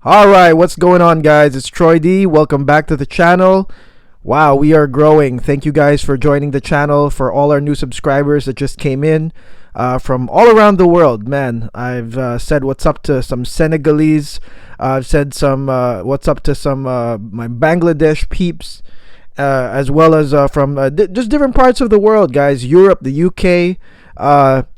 All right, what's going on, guys? It's Troy D. Welcome back to the channel. Wow, we are growing. Thank you guys for joining the channel, for all our new subscribers that just came in from all around the world. Man, I've said what's up to some Senegalese. I've said some what's up to some my Bangladesh peeps, as well as from just different parts of the world, guys. Europe, the UK.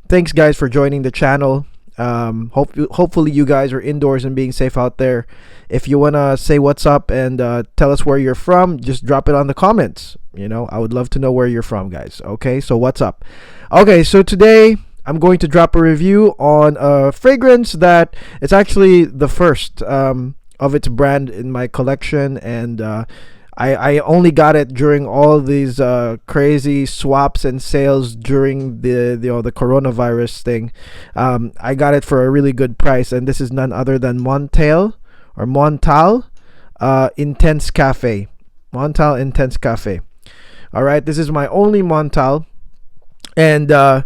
Thanks, guys, for joining the channel. Hopefully you guys are indoors and being safe out there. If you want to say what's up and tell us where you're from, just drop it on the comments. I would love to know where you're from, guys. Okay, so what's up? Okay, so today I'm going to drop a review on a fragrance that it's actually the first of its brand in my collection, and I only got it during all these crazy swaps and sales during the coronavirus thing. I got it for a really good price, and this is none other than Montale Intense Cafe. Montale Intense Cafe. All right, this is my only Montale, and probably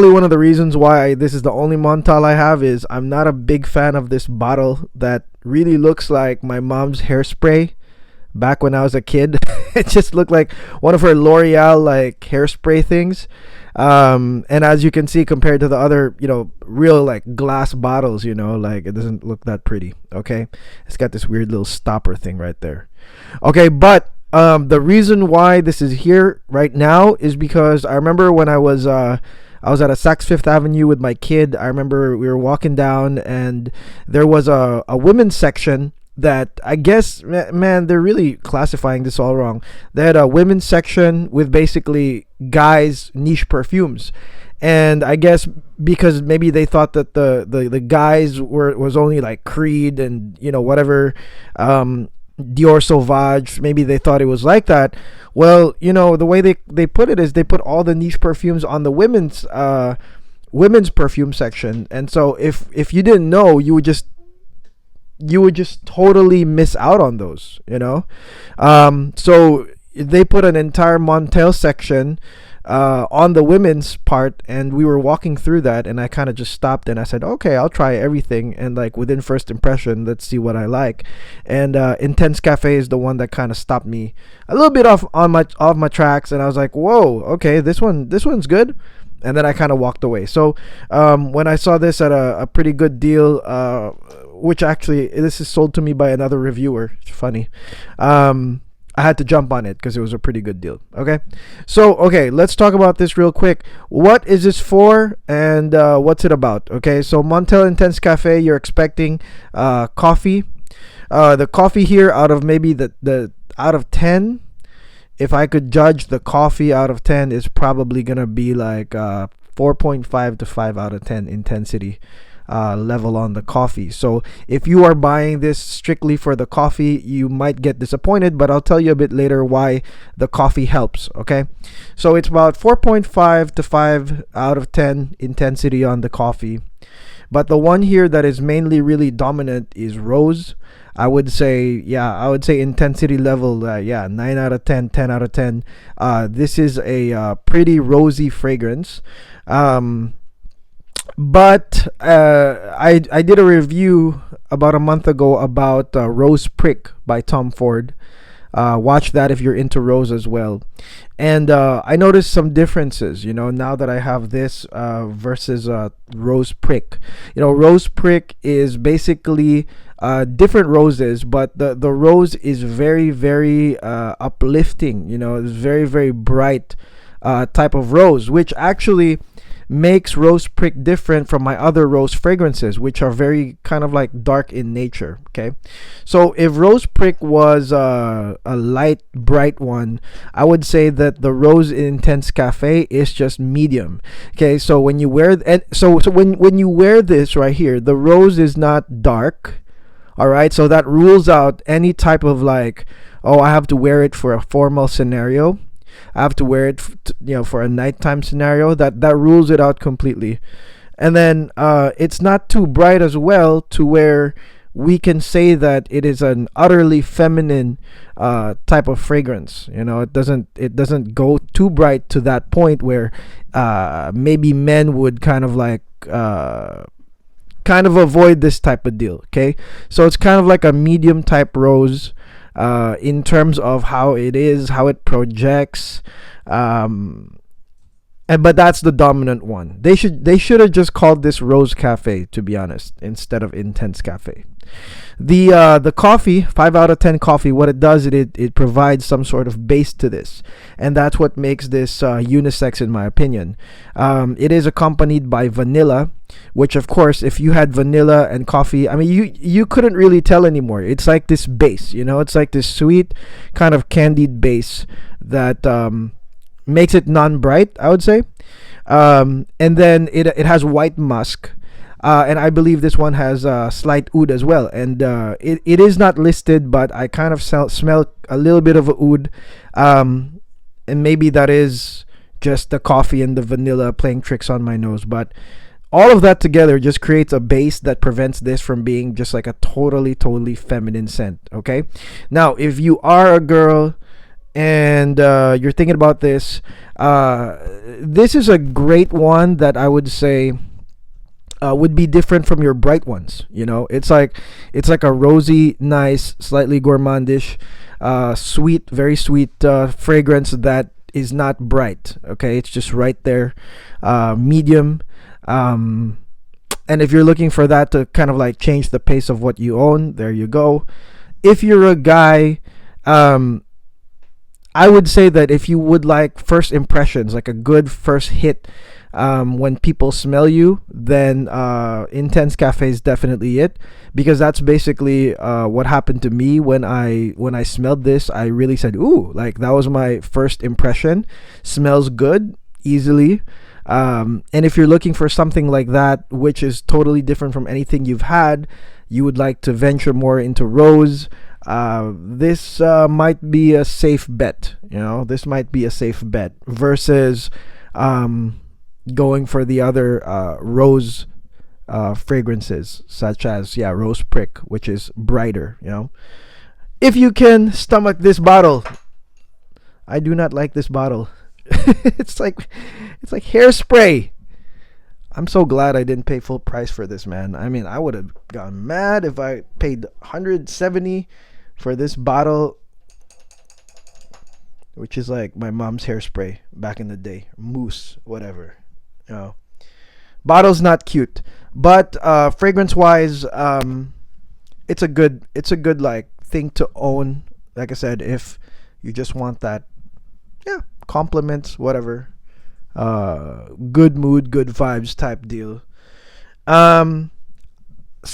one of the reasons why this is the only Montale I have is I'm not a big fan of this bottle that really looks like my mom's hairspray back when I was a kid. It just looked like one of her L'Oreal like hairspray things. And as you can see, compared to the other, real like glass bottles, like it doesn't look that pretty. Okay, it's got this weird little stopper thing right there. Okay, but the reason why this is here right now is because I remember when I was at a Saks Fifth Avenue with my kid. I remember we were walking down and there was a women's section that I guess, man, they're really classifying this all wrong. They had a women's section with basically guys' niche perfumes. And I guess because maybe they thought that the guys was only like Creed and whatever, Dior Sauvage, maybe they thought it was like that. Well, the way they put it is they put all the niche perfumes on the women's perfume section. And so if you didn't know, you would just totally miss out on those. So they put an entire Montale section on the women's part, and we were walking through that, and I kind of just stopped and I said, okay, I'll try everything, and like within first impression, let's see what I like. And Intense Cafe is the one that kind of stopped me a little bit off my tracks, and I was like, whoa, okay, this one's good. And then I kind of walked away. So when I saw this at a pretty good deal, which actually this is sold to me by another reviewer, it's funny, I had to jump on it because it was a pretty good deal. Okay, so let's talk about this real quick. What is this for, and what's it about? Okay, so Montale Intense Cafe, you're expecting coffee. The coffee here, out of maybe the out of 10, if I could judge the coffee out of 10, is probably gonna be like 4.5 to 5 out of 10 intensity level on the coffee. So if you are buying this strictly for the coffee, you might get disappointed, but I'll tell you a bit later why the coffee helps. Okay, so it's about 4.5 to 5 out of 10 intensity on the coffee, but the one here that is mainly really dominant is rose. I would say intensity level, 9 out of 10, 10 out of 10. This is a pretty rosy fragrance. But I did a review about a month ago about Rose Prick by Tom Ford. Watch that if you're into rose as well. And I noticed some differences, now that I have this versus Rose Prick. Rose Prick is basically different roses, but the rose is very, very uplifting. It's very, very bright type of rose, which actually makes Rose Prick different from my other rose fragrances, which are very kind of like dark in nature. Okay, so if Rose Prick was a light, bright one, I would say that the Rose Intense Cafe is just medium. Okay, so when you wear when you wear this right here, the rose is not dark. All right, so that rules out any type of like, oh, I have to wear it for a formal scenario. I have to wear it, for a nighttime scenario. That rules it out completely. And then it's not too bright as well to where we can say that it is an utterly feminine type of fragrance. It doesn't go too bright to that point where maybe men would kind of like kind of avoid this type of deal. Okay, so it's kind of like a medium type rose in terms of how it is, how it projects. But that's the dominant one. They should have just called this Rose Cafe, to be honest, instead of Intense Cafe. The coffee, 5 out of 10 coffee, what it does, it provides some sort of base to this, and that's what makes this unisex, in my opinion. It is accompanied by vanilla, which of course, if you had vanilla and coffee, I mean, you couldn't really tell anymore. It's like this base, it's like this sweet kind of candied base that makes it non-bright, I would say. And then it has white musk. And I believe this one has slight oud as well. And it is not listed, but I kind of smell a little bit of a oud. And maybe that is just the coffee and the vanilla playing tricks on my nose. But all of that together just creates a base that prevents this from being just like a totally, totally feminine scent. Okay? Now, if you are a girl and you're thinking about this, this is a great one that I would say would be different from your bright ones. It's like a rosy, nice, slightly gourmandish, sweet, very sweet fragrance that is not bright. Okay, it's just right there, medium. And if you're looking for that to kind of like change the pace of what you own, there you go. If you're a guy, I would say that if you would like first impressions, like a good first hit, when people smell you, then Intense Cafe is definitely it, because that's basically what happened to me when I smelled this. I really said, ooh, like that was my first impression. Smells good easily. And if you're looking for something like that, which is totally different from anything you've had, you would like to venture more into rose, this might be a safe bet. This might be a safe bet versus going for the other rose fragrances, such as Rose Prick, which is brighter. If you can stomach this bottle. I do not like this bottle. it's like hairspray. I'm so glad I didn't pay full price for this, man. I mean, I would have gone mad if I paid $170 for this bottle, which is like my mom's hairspray back in the day, mousse, whatever. Bottle's not cute, but fragrance wise, it's a good like thing to own. Like I said, if you just want that, compliments, whatever, good mood, good vibes type deal. A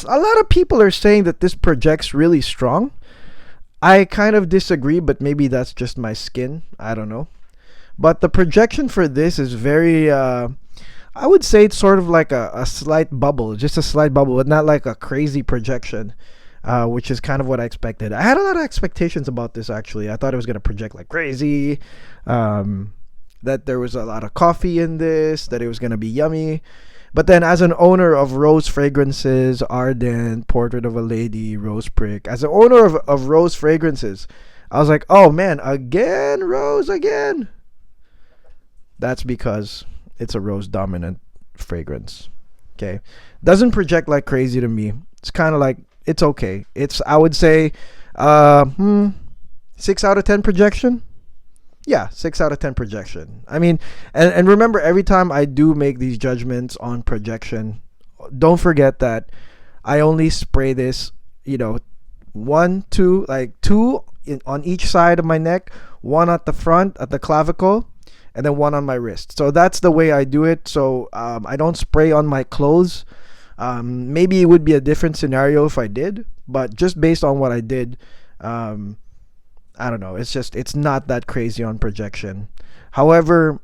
lot of people are saying that this projects really strong. I kind of disagree, but maybe that's just my skin. I don't know. But the projection for this is very, I would say it's sort of like a slight bubble, just a slight bubble, but not like a crazy projection, which is kind of what I expected. I had a lot of expectations about this, actually. I thought it was going to project like crazy, that there was a lot of coffee in this, that it was going to be yummy. But then as an owner of Rose Fragrances, Ardent, Portrait of a Lady, Rose Prick, as an owner of Rose Fragrances, I was like, oh man, again, Rose, again. That's because it's a Rose dominant fragrance. Okay. Doesn't project like crazy to me. It's kind of like, it's okay. It's, I would say, 6 out of 10 projection. Yeah, 6 out of 10 projection. I mean, and remember, every time I do make these judgments on projection, don't forget that I only spray this, 1, 2, like 2 on each side of my neck, 1 at the front, at the clavicle, and then 1 on my wrist. So that's the way I do it. So I don't spray on my clothes. Maybe it would be a different scenario if I did, but just based on what I did, I don't know. It's not that crazy on projection. However,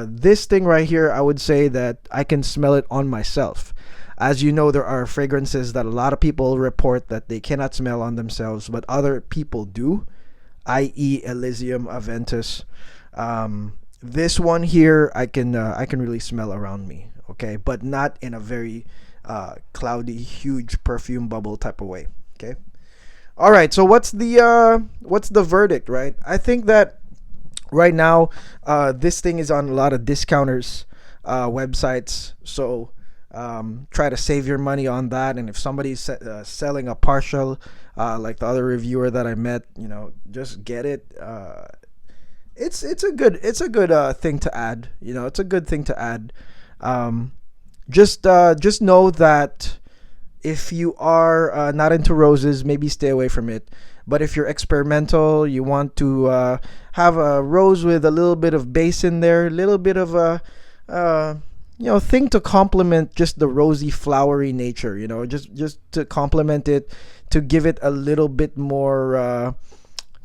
this thing right here, I would say that I can smell it on myself. As you know, there are fragrances that a lot of people report that they cannot smell on themselves, but other people do, i.e. Elysium, Aventus. This one here, I can really smell around me, okay? But not in a very cloudy, huge perfume bubble type of way, okay? All right, so what's the verdict, right? I think that right now this thing is on a lot of discounters websites, so Try to save your money on that. And if somebody's selling a partial, like the other reviewer that I met, just get it. It's a good thing to add. It's a good thing to add. Um, just know that if you are not into roses, maybe stay away from it. But if you're experimental, you want to have a rose with a little bit of base in there, a little bit of a thing to complement just the rosy, flowery nature. Just to complement it, to give it a little bit more,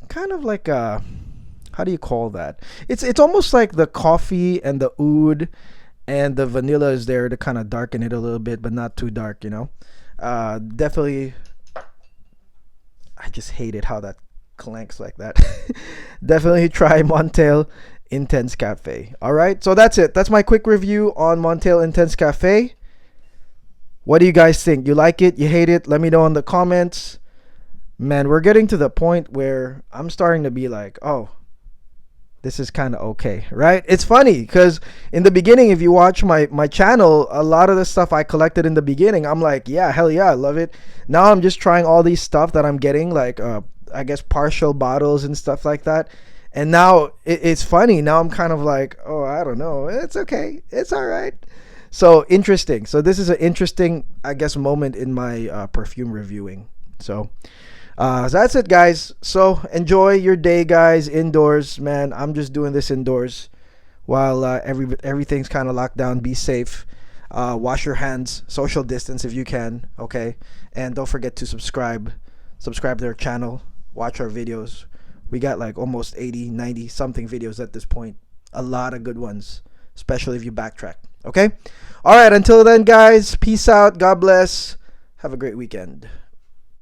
kind of like a, how do you call that? It's almost like the coffee and the oud and the vanilla is there to kind of darken it a little bit, but not too dark. Definitely. I just hated how that clanks like that. Definitely try Montale Intense Cafe. All right, so that's it. That's my quick review on Montale Intense Cafe. What do you guys think? You like it? You hate it? Let me know in the comments. Man, we're getting to the point where I'm starting to be like, oh, this is kind of okay, right? It's funny because in the beginning, if you watch my channel, a lot of the stuff I collected in the beginning, I'm like, yeah, hell yeah, I love it. Now I'm just trying all these stuff that I'm getting, like I guess partial bottles and stuff like that. And now it's funny. Now I'm kind of like, oh, I don't know. It's okay. It's all right. So interesting. So this is an interesting, I guess, moment in my perfume reviewing. So that's it, guys. So enjoy your day, guys, indoors. Man, I'm just doing this indoors while everything's kind of locked down. Be safe. Wash your hands. Social distance if you can. Okay. And don't forget to subscribe. Subscribe to our channel. Watch our videos. We got like almost 80, 90 something videos at this point. A lot of good ones, especially if you backtrack. Okay. All right. Until then, guys. Peace out. God bless. Have a great weekend.